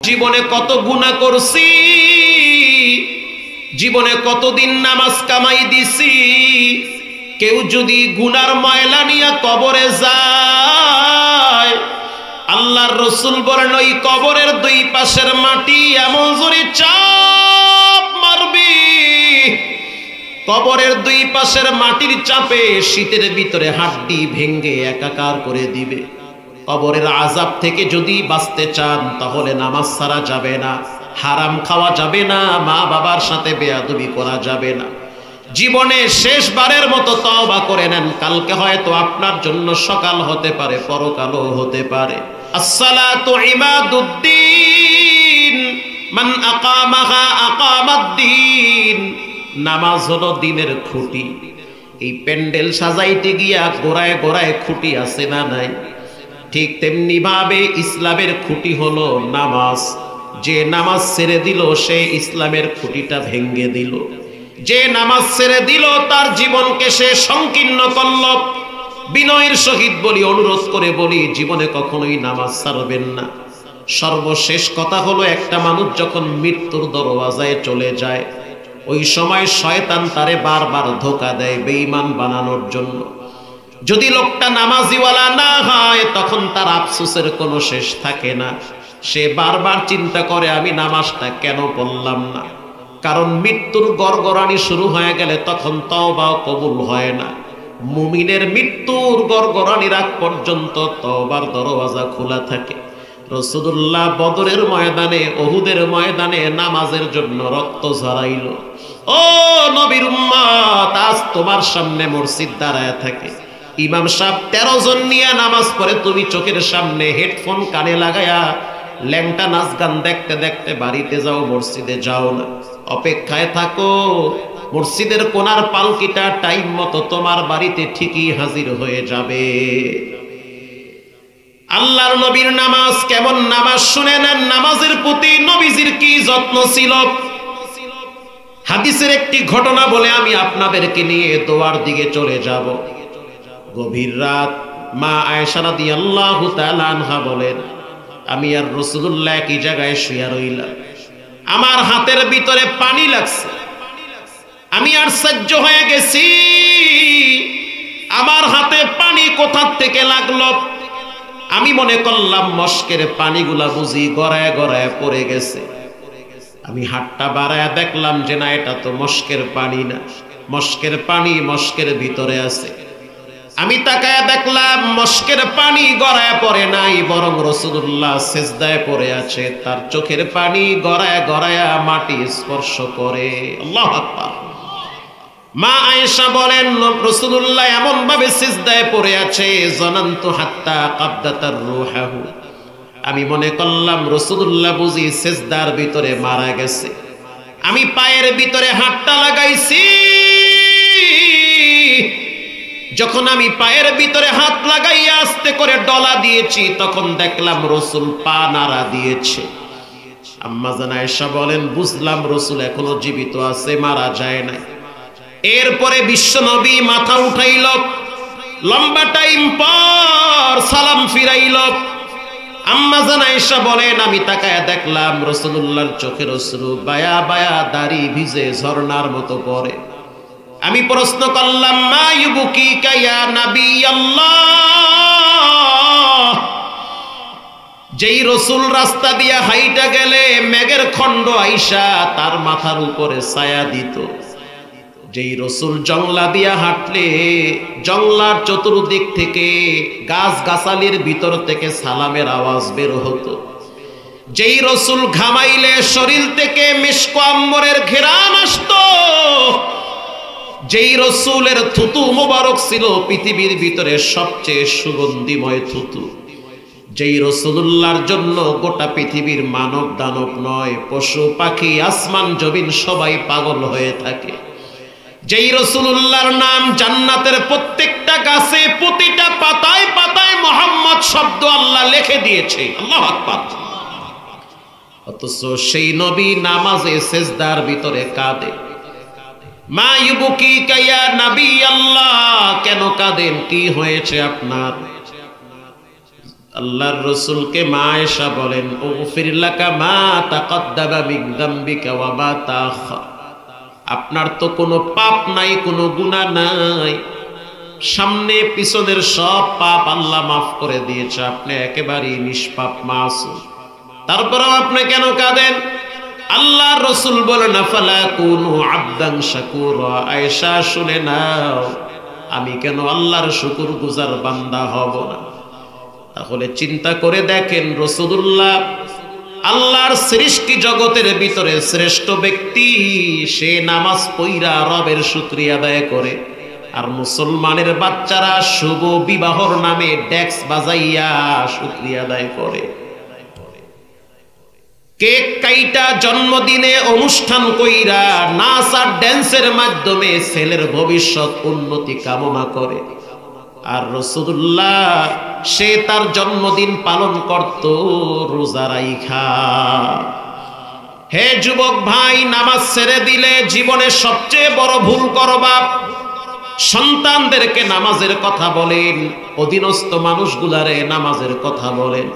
জীবনে কত গুনাহ করছি, জীবনে কতদিন নামাজ কামাই দিছি। কেউ যদি গুনার ময়লা নিয়ে কবরে যায়, আল্লাহর রাসূল বলেন ওই কবরের দুই পাশের মাটি এমন জোরে চাপ মারবে, কবরের দুই পাশের মাটির চাপে শীতের ভিতরে হাড্ডি ভেঙ্গে একাকার করে দিবে। কবরের আযাব থেকে যদি বাঁচতে চান তাহলে নামাজ ছাড়া যাবে না, হারাম খাওয়া যাবে না, মা বাবার সাথে বেয়াদবি করা যাবে না। জীবনে শেষবারের মতো তওবা করে নেন, কালকে হয়তো আপনার জন্য সকাল হতে পারে, পরকালও হতে পারে। আসসালাতু ইমাদুদ্দিন মান আকামাহা আকামাদ্দিন। নামাজ হলো দ্বীনের খুঁটি। এই প্যান্ডেল সাজাইতে গিয়া গোড়ায় গোড়ায় খুঁটি আছে না নাই? ঠিক তেমনি ভাবে ইসলামের খুঁটি হলো নামাজ। যে নামাজ ছেড়ে দিল সে ইসলামের খুঁটিটা ভেঙ্গে দিল। যে নামাজ ছেড়ে দিল তার জীবনকে সে সংকীর্ণ করল। বিনয়ের সহিত বলি, অনুরোধ করে বলি, জীবনে কখনোই নামাজ ছাড়বেন না। সর্বশেষ কথা হলো, একটা মানুষ যখন মৃত্যুর দরওয়াজায় চলে যায়, ওই সময় শয়তান তারে বারবার ধোঁকা দেয় বেঈমান বানানোর জন্য। যদি লোকটা নামাজিওয়ালা না হয় তখন তার আফসোসের কোনো শেষ থাকে না। সে বারবার চিন্তা করে আমি নামাজটা কেন পড়লাম না। কারণ মৃত্যুর গড়গড়ানি শুরু হয়ে গেলে তখন তওবা কবুল হয় না। মুমিনের মৃত্যুর গড়গড়ানির আগ পর্যন্ত তওবার দরওয়াজা খোলা থাকে। রাসূলুল্লাহ বদরের ময়দানে, উহুদের ময়দানে নামাজের জন্য রক্ত ঝরাইল। ও নবীর উম্মত, আজ তোমার সামনে মসজিদ দাঁড়ায় থাকে, ইমাম সাহেব 13 জন নিয়ে নামাজ পড়ে, তুমি চোখের সামনে হেডফোন কানে লাগায়া ল্যাংটা নাচ গান দেখতে দেখতে বাড়িতে যাও, মসজিদে যাও না, অপেক্ষায় থাকো। মসজিদের কোনার পালকিটা টাইম মতো তোমার বাড়িতে ঠিকই হাজির হয়ে যাবে। আল্লাহর নবীর নামাজ কেমন নামাজ শুনে নেন। নামাজের প্রতি নবীজির কি যত্ন ছিল। হাদিসের একটি ঘটনা বলে আমি আপনাদেরকে নিয়ে দোয়ার দিকে চলে যাব। গভীর রাত, মা আয়েশা রাদিয়াল্লাহু তাআলা আনহা বলেন, আমি আর রাসূলুল্লাহ একই জায়গায় শুয়ে রইলাম। আমার হাতের ভিতরে পানি লাগছে, আমি আর সহ্য হয়ে গেছি। আমার হাতে পানি কোথা থেকে লাগলো? আমি মনে করলাম মস্কের পানিগুলা বুঝি গড়ায় গড়ায় পড়ে গেছে। আমি হাতটা বাড়ায় দেখলাম যে না, এটা তো মস্কের পানি না, মস্কের পানি মস্কের ভিতরে আছে। আমি তাকায় দেখলাম মস্কের পানি গড়ায় পড়ে নাই, বরং রাসূলুল্লাহ সিজদায় পড়ে আছে। তার চোখের পানি গড়ায় গড়ায় মাটি স্পর্শ করে। আল্লাহু আকবার। মা আয়েশা বলেন, রাসূলুল্লাহ এমন ভাবে সিজদায় পড়ে আছে, জানান্তু হাত্তা কাবদাতার রূহাহু। আমি মনে করলাম রাসূলুল্লাহ বুঝি সিজদার ভিতরে মারা গেছে। আমি পায়ের ভিতরে হাতটা লাগাইছি। যখন আমি পায়ের ভিতরে হাত লাগাইয়া আস্তে করে ডলা দিয়েছি, তখন দেখলাম রাসূল পা নাড়া দিয়েছে। আম্মা জান আয়েশা বলেন, বুঝলাম রাসূল এখনো জীবিত আছে, মারা যায় না। এরপরে বিশ্বনবী মাথা উঠাইল, লম্বা টাইম পর সালাম ফিরাইল। আম্মা জান আয়েশা বলেন, আমি তাকায় দেখলাম রাসূলুল্লাহর চোখের অশ্রু বায়া বায়া দাড়ি ভিজে ঝর্ণার মতো পড়ে। আমি প্রশ্ন করলাম, মা ইউবকিকা ইয়া নবী আল্লাহ? যেই রাসূল রাস্তা দিয়া হাইটা গেলে মেঘের খণ্ড আইসা তার মাথার উপরে ছায়া দিত, যেই রাসূল জংলা দিয়া হাঁটলে জংলার চতুর্দিক থেকে গাছ গাছালির ভিতর থেকে সালামের আওয়াজ বের হতো, যেই রাসূল ঘামাইলে শরীর থেকে মিশক আম্বরের ঘেরান আসতো, যেই রাসূলের থুতু মোবারক ছিল পৃথিবীর ভিতরে সবচেয়ে সুগন্ধিময় থুতু, যেই রাসূলুল্লাহর জন্য গোটা পৃথিবীর মানব দানব নয়, পশু পাখি আসমান জমিন সবাই পাগল হয়ে থাকে, যেই রাসূলুল্লাহর নাম জান্নাতের প্রত্যেকটা গাছে প্রতিটা পাতায় পাতায় মুহাম্মদ শব্দ আল্লাহ লিখে দিয়েছে। আল্লাহু আকবার। অথচ সেই নবী নামাজে সিজদার ভিতরে কাঁদে। মা ইউবকিকা ইয়া নবী আল্লাহ, কেন কাঁদেন? কি হয়েছে আপনার? আল্লাহর রাসূলকে মা আয়েশা বলেন, উগফির লাকা মা তাকদ্দামা মিন যামবিকা ওয়া মা তাআখার। আপনার তো কোনো পাপ নাই, কোনো গুনাহ নাই, সামনে পিছনের সব পাপ আল্লাহ মাফ করে দিয়েছে, আপনি একেবারেই নিষ্পাপ মাসুম। তারপরেও আপনি কেন কাঁদেন? আল্লাহর রাসূল বলেন, আফালা কুনু আবদান শাকুরা। আয়েশা শুনে নাও, আমি কেন আল্লাহর শুকরগুজার বান্দা হব না? তাহলে চিন্তা করে দেখেন, রাসূলুল্লাহ আল্লাহর সৃষ্টি জগতের ভিতরে শ্রেষ্ঠ ব্যক্তি, সে নামাজ পড়া রবের শুকরিয়া আদায় করে। আর মুসলমানের বাচ্চারা শুভ বিবাহর নামে ডেক্স বাজাইয়া শুকরিয়া আদায় করে। কেক কাইটা জন্মদিনে অনুষ্ঠান কইরা নাচ আর ড্যান্সের মাধ্যমে ছেলের ভবিষ্যৎ উন্নতি কামনা করে। আর রাসূলুল্লাহ সে তার জন্মদিন পালন করত রোজা রাইখা। হে যুবক ভাই, নামাজ ছেড়ে দিলে জীবনে সবচেয়ে বড় ভুল করবা। সন্তানদেরকে নামাজের কথা বলেন, অধীনস্থ মানুষগুলারে নামাজের কথা বলেন।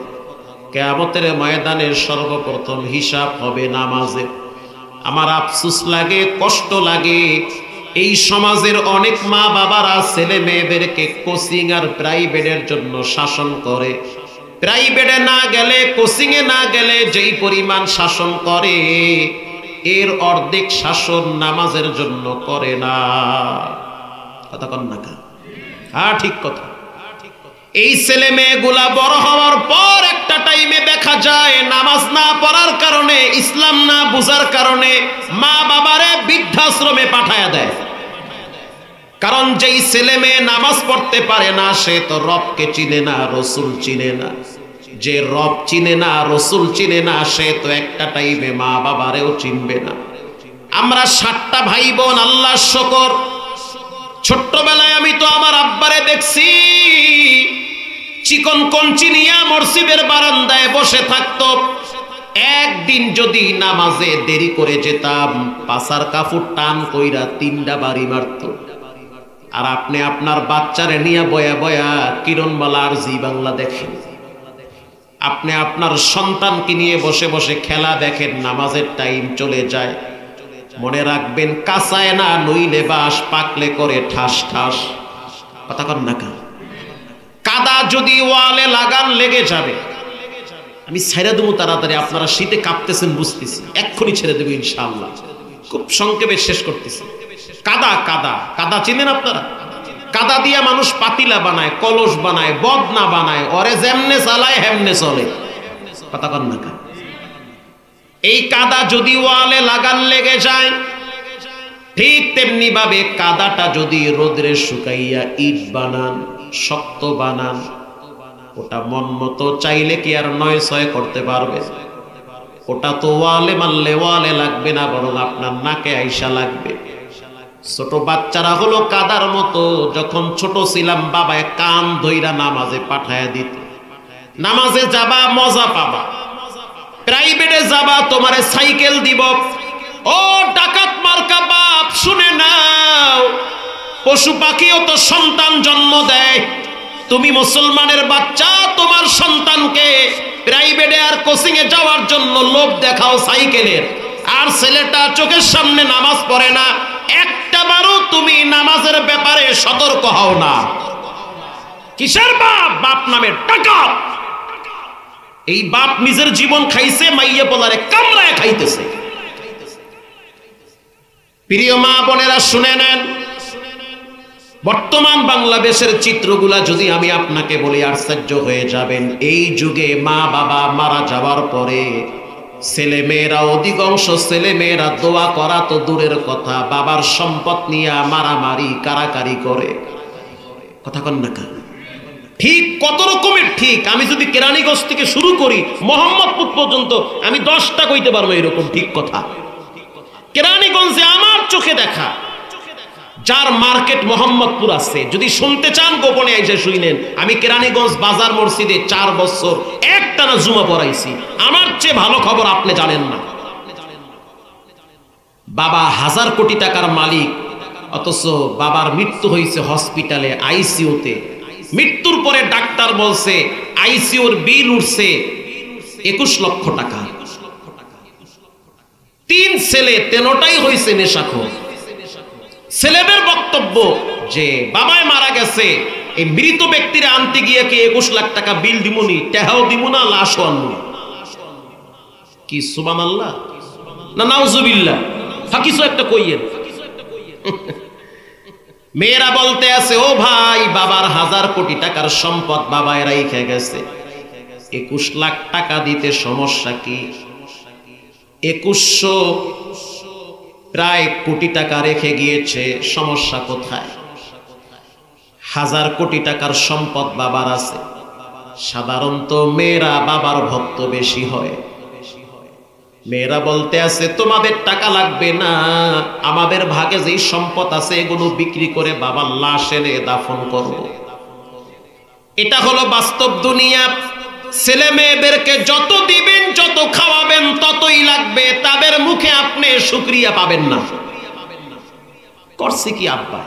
কিয়ামতের ময়দানে সর্বপ্রথম হিসাব হবে নামাজে। আমার আফসোস লাগে, কষ্ট লাগে, এই সমাজের অনেক মা বাবারা ছেলে মেয়েদেরকে কোচিং আর প্রাইভেটের জন্য শাসন করে। প্রাইভেটে না গেলে, কোচিং এ না গেলে যেই পরিমাণ শাসন করে, এর অর্ধেক শাসন নামাজের জন্য করে না। কথা কন না কা? হ্যাঁ, ঠিক কথা। এই ছেলে মেয়েগুলা বড় হওয়ার পর একটা টাইমে দেখা যায় নামাজ না পড়ার কারণে, ইসলাম না বুঝার কারণে মা বাবারে বৃদ্ধাশ্রমে পাঠায়া দেয়। কারণ যেই ছেলে মেয়ে নামাজ পড়তে পারে না, সে তো রবকে চিনে না, রসুল চিনে না। যে রব চিনে না, রসুল চিনে না, সে তো একটা টাইমে মা বাবারেও চিনবে না। আমরা 7টা ভাই বোন, আল্লাহর শুকর। ছোট্টবেলায় আমি তো আমার আব্বারে দেখছি চিকন কঞ্চি নিয়ে মসজিদের বারান্দায় বসে থাকতো। একদিন যদি নামাজে দেরি করে যেতাম, পাছার কাপড় টান কইরা 3টা বাড়ি মারত। আর আপনি আপনার বাচ্চারে নিয়ে বয়া বয়া কিরণমালা আর জি বাংলা দেখেন। আপনি আপনার সন্তানকে নিয়ে বসে বসে খেলা দেখেন, নামাজের টাইম চলে যায়। মনে রাখবেন, কাঁচায় না নইলে বাস, পাকলে করে ঠাস ঠাস। কথা কন না কা? কাদা যদি ওয়ালে লাগান লেগে যাবে। আমি ছেড়ে দেবো তাড়াতাড়ি, আপনারা শীতে কাঁপতেছেন বুঝতেছি, এক্ষুনি ছেড়ে দেবো ইনশাআল্লাহ। খুব সংক্ষেপে শেষ করতেছি। কাদা, কাদা, কাদা চিনেন আপনারা? কাদা দিয়া মানুষ পাতিলা বানায়, কলস বানায়, বদনা বানায়, ওরে যেমনে চালায় হেমনে চলে। কথা কন না কা? এই কাদা যদি ওয়ালে লাগান লেগে যায়, ঠিক তেমনি ভাবে কাদাটা যদি রোদ্রে শুকাইয়া ইট বানান, শক্ত বানান, ওটা মন মতো চাইলে কি আর 9-6 করতে পারবে? ওটা তো ওয়ালে মারলে ওয়ালে লাগবে না, বরং আপনার নাকে আইসা লাগবে। ছোট বাচ্চারা হলো কাদার মতো। যখন ছোট ছিলাম, বাবায় কান ধইরা নামাজে পাঠায়া দিত। নামাজে যাবা, মজা পাবা। প্রাইভেটে যাবা, তোমারে সাইকেল দিব। ও ডাকাত মার্কা বাপ, শুনে নাও, পশু পাখিও তো সন্তান জন্ম দেয়। তুমি মুসলমানের বাচ্চা, তোমার সন্তানকে প্রাইভেটে আর কোচিং এ যাওয়ার জন্য লোভ দেখাও সাইকেলের, আর ছেলেটা চোখের সামনে নামাজ পড়ে না, একটাবারও তুমি নামাজের ব্যাপারে সতর্ক হও না। কিসের বাপ? বাপ নামের ডাকাত। এই বাপ নিজের জীবন খাইছে, মাইয়া পোলারে কামড়ায় খাইতেছে। প্রিয় মা বোনেরা, শুনে নেন, বর্তমান বাংলাদেশের চিত্রগুলা যদি আমি আপনাকে বলি, আশ্চর্য হয়ে যাবেন। এই যুগে মা বাবা মারা যাওয়ার পরে ছেলে মেয়েরা, অধিকাংশ ছেলে মেয়েরা দোয়া করা তো দূরের কথা, বাবার সম্পদ নিয়ে মারামারি কারাকারি করে। কথা কন না কা? ঠিক কত রকমের ঠিক। আমি যদি কেরানীগঞ্জ থেকে শুরু করি মোহাম্মদপুর পর্যন্ত, আমি 10টা কইতে পারবো এরকম ঠিক কথা। কেরানীগঞ্জে আমার চোখে দেখা, যার মার্কেট মোহাম্মদপুর আছে, যদি শুনতে চান গোপনে আইসা শুনেন। আমি কেরানীগঞ্জ বাজার মসজিদে 4 বছর একটানা জুমা পড়াইছি। আমার চেয়ে ভালো খবর আপনি জানেন না। বাবা 1000 কোটি টাকার মালিক, অথচ বাবার মৃত্যু হয়েছে হসপিটালে, আইসিইউতে। মৃত্যুর পরে ডাক্তার বলছে আইসিইউর বিল উঠছে 21 লক্ষ টাকা। 3 ছেলে, 3টাই হয়েছে নেশাখোর। ছেলেদের বক্তব্য যে বাবাই মারা গেছে, এই মৃত ব্যক্তির আনতে গিয়ে কি 21 লাখ টাকা বিল দিমুনি, টাকাও দিব না, লাশও আনবো কি? সুবহানাল্লাহ না নাউজুবিল্লাহ? কিছু একটা কইয়েন। মেয়েরা বলতে আছে, ও ভাই, বাবার 1000 কোটি টাকার সম্পদ বাবায় রাইখে গেছে, 21 লাখ টাকা দিতে সমস্যা কি? 2100 প্রায় কোটি টাকা রেখে গিয়েছে, সমস্যা কোথায়? 1000 কোটি টাকার সম্পদ বাবার আছে। সাধারণত মেয়েরা বাবার ভক্ত বেশি হয়। মেয়েরা বলতে আছে, তোমাদের টাকা লাগবে না, আমাদের ভাগে যেই সম্পদ আছে এগুলো বিক্রি করে বাবার লাশ এনে দাফন করব। এটা হলো বাস্তব দুনিয়া। ছেলে মেয়েদেরকে যত দিবেন, যত খাওয়াবেন, ততই লাগবে, তাদের মুখে আপনি শুকরিয়া পাবেন না। করছে কি আব্বা?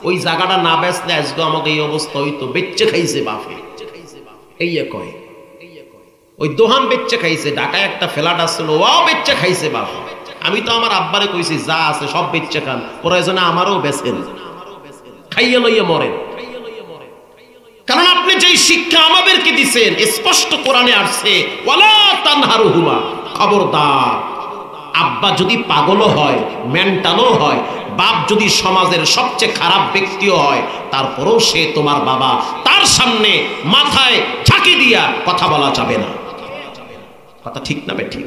ওই জায়গাটা না বেচলে আজকে আমাকে এই অবস্থা হইতো, বেচে খাইছে বাপে, এই কয়। ওই দোহান বেচে খাইছে, ঢাকায় একটা ফ্ল্যাট আসছিল, ওয়াও বেচে খাইছে বাপ। আমি তো আমার আব্বারে কইছি, যা আছে সব বেচে খান, প্রয়োজনে আমারও বেচেন, খাইয়ে লইয়ে মরেন। কারণ আপনি যেই শিক্ষা আমাদেরকে দিচ্ছেন, স্পষ্ট কোরআনে আসছে, ওয়ালা তানহারুহুমা, খবরদার। আব্বা যদি পাগলও হয়, মেন্টালও হয়, বাপ যদি সমাজের সবচেয়ে খারাপ ব্যক্তিও হয়, তারপরেও সে তোমার বাবা, তার সামনে মাথায় ঝাঁকি দিয়া কথা বলা যাবে না। কথা ঠিক না বে ঠিক?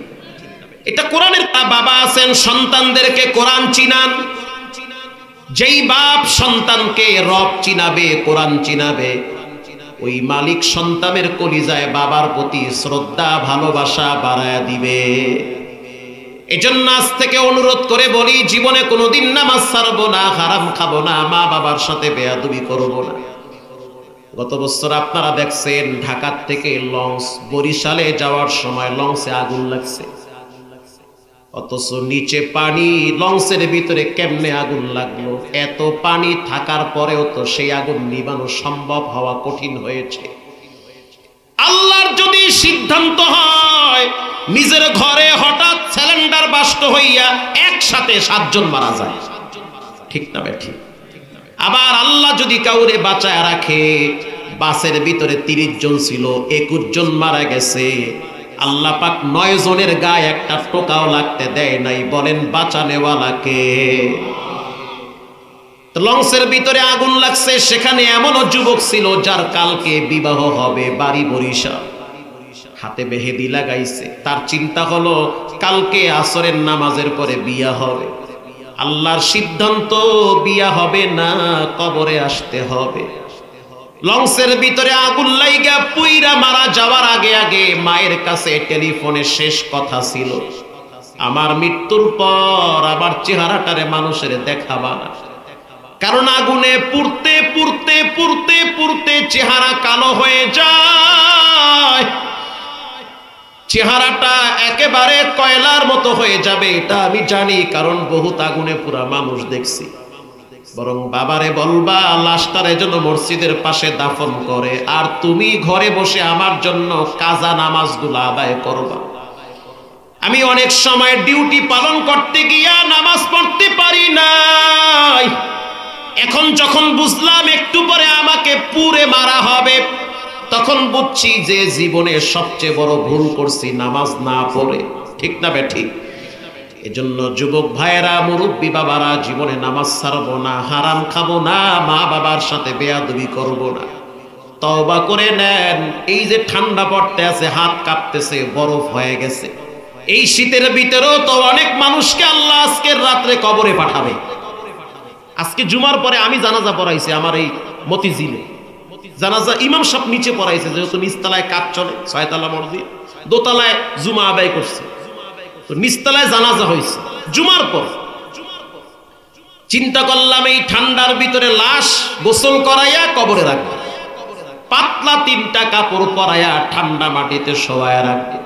এটা কোরআনের। বাবা আছেন, সন্তানদেরকে কোরআন চিনান। যেই বাপ সন্তানকে রব চিনাবে, কোরআন চিনাবে, ওই মালিক সন্তানের কলিজায় বাবার প্রতি শ্রদ্ধা, ভালোবাসা বাড়ায়া দিবে। এজন্য আজ থেকে অনুরোধ করে বলি, জীবনে কোনোদিন নামাজ ছাড়বো না, হারাম খাবো না, মা বাবার সাথে বেয়াদবি করবো না। গত বছর আপনারা দেখছেন, ঢাকা থেকে লঞ্চ বরিশালে যাওয়ার সময় লঞ্চে আগুন লাগছে, অথচ নিচে পানি, লঞ্চের ভিতরে কেমনে আগুন লাগলো? এত পানি থাকার পরেও তো সেই আগুন নিবানো সম্ভব হওয়া কঠিন হয়েছে। আল্লাহর যদি সিদ্ধান্ত হয়, নিজের ঘরে হঠাৎ সিলিন্ডার বাস্ট হইয়া একসাথে 7 জন মারা যায়, ঠিক না বেঠি? আবার আল্লাহ যদি কাউরে বাঁচায় রাখে, বাসের ভিতরে 30 জন ছিল, 21 জন মারা গেছে, আল্লাহ পাক 9 জনের গায়ে একটা টোকাও লাগতে দেয় নাই। বলেন বাঁচানেওয়ালাকে? লঞ্চের ভিতরে আগুন লাগছে, সেখানে এমনও যুবক ছিল যার কালকে বিবাহ হবে, বাড়ি বরিশাল, হাতে মেহেদি লাগাইছে। তার চিন্তা হলো কালকে আসরের নামাজের পরে বিয়া হবে। আল্লাহর সিদ্ধান্ত, বিয়া হবে না, কবরে আসতে হবে। লঞ্চের ভিতরে আগুন লাইগা পুইরা মারা যাওয়ার আগে আগে মায়ের কাছে টেলিফোনে শেষ কথা ছিল, আমার মৃত্যুর পর আবার চেহারাটারে মানুষের দেখাবা না। কারণ আগুনে পুড়তে পুড়তে পুড়তে পুড়তে চেহারা কালো হয়ে যায়, চেহারাটা একেবারে কয়লার মতো হয়ে যাবে, এটা আমি জানি, কারণ বহুত আগুনে পুরা মানুষ দেখছি। বরং বাবারে বলবা লাশটারে যেন মসজিদের পাশে দাফন করে, আর তুমি ঘরে বসে আমার জন্য কাজা নামাজগুলো আদায় করবা। আমি অনেক সময় ডিউটি পালন করতে গিয়া নামাজ পড়তে পারি নাই। এখন যখন বুঝলাম একটু পরে আমাকে পুড়ে মারা হবে, তখন বুঝছি যে জীবনে সবচেয়ে বড় ভুল করছি নামাজ না পড়ে, ঠিক না বে ঠিক? এজন্য যুবক ভাইয়েরা, মুরব্বী বাবারা, জীবনে নামাজ ছাড়বো না, হারাম খাবো না, মা বাবার সাথে বেয়াদবি করবো না। তওবা করে নেন। এই যে ঠান্ডা পড়তে আছে, হাত কাঁপতেছে, বরফ হয়ে গেছে, এই শীতের ভিতরেও তো অনেক মানুষকে আল্লাহ আজকের রাত্রে কবরে পাঠাবে। আজকে জুমার পরে আমি জানাজা পড়াইছি আমার এই মতিঝিলে। জানাজা ইমাম সাহেব নিচে পড়াইছে, যেহেতু নিচতলায় কাজ চলে, 6 তলা মসজিদ, দোতলায় জুমা আদায় করছে, তো নিচতলায় জানাজা হয়েছে জুমার পর। চিন্তা করলাম এই ঠান্ডার ভিতরে লাশ গোসল করাইয়া কবরে রাখবে, পাতলা 3টা কাপড় পরাইয়া ঠান্ডা মাটিতে শোয়ায় রাখবে।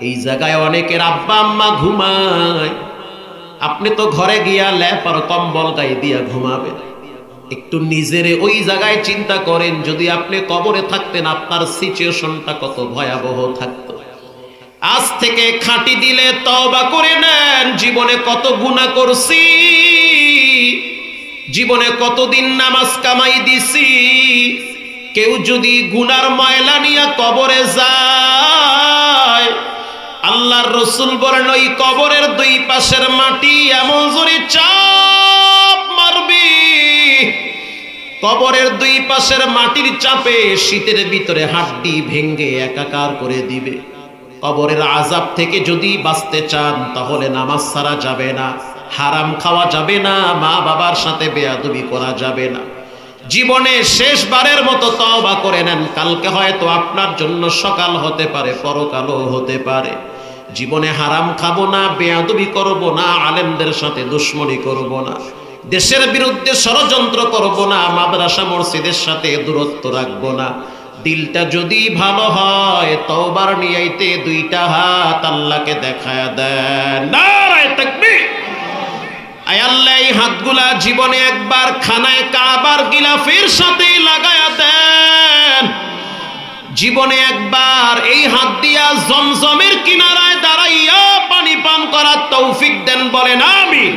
এই জায়গায় অনেকের আব্বা আম্মা ঘুমায়, আপনি তো ঘরে গিয়া ল্যাপ আর কম্বল গায়ে দিয়া ঘুমাবেন। একটু নিজেরে ওই জায়গায় চিন্তা করেন, যদি আপনি কবরে থাকতেন আপনার সিচুয়েশনটা কত ভয়াবহ থাকতো। আজ থেকে খাঁটি দিলে তওবা করে নেন। জীবনে কত গুনাহ করছি, জীবনে কতদিন নামাজ কামাই দিছি। কেউ যদি গুনার ময়লা নিয়ে কবরে যায়, আল্লাহর রাসূল বলেন ওই কবরের দুই পাশের মাটি এমন জোরে চাপ মারবি, কবরের দুই পাশের মাটির চাপে শীতের ভিতরে হাড্ডি ভেঙ্গে একাকার করে দিবে। কবরের আযাব থেকে যদি বাঁচতে চান তাহলে নামাজ ছাড়া যাবে না, হারাম খাওয়া যাবে না, মা বাবার সাথে বেয়াদবি করা যাবে না। জীবনে শেষবারের মতো তওবা করে নেন। কালকে হয়তো আপনার জন্য সকাল হতে পারে, পরকালও হতে পারে। জীবনে হারাম খাবো না, বেয়াদবি করব না, আলেমদের সাথে দুশমনি করব না, দেশের বিরুদ্ধে ষড়যন্ত্র করব না, মাদ্রাসা মসজিদের সাথে দূরত্ব রাখবো না। দিলটা যদি ভালো হয় তওবার নিয়াইতে দুইটা হাত আল্লাহকে দেখায়া দেন। নারায়ে তাকবীর। আয় আল্লাহ, এই হাতগুলা জীবনে একবার খানায় কাবার গিলাফের সাথে লাগায়া দেন। জীবনে একবার এই হাত দিয়া জমজমের কিনারায় দাঁড়াইয়া পানি পান করার তৌফিক দেন, বলেন আমিন।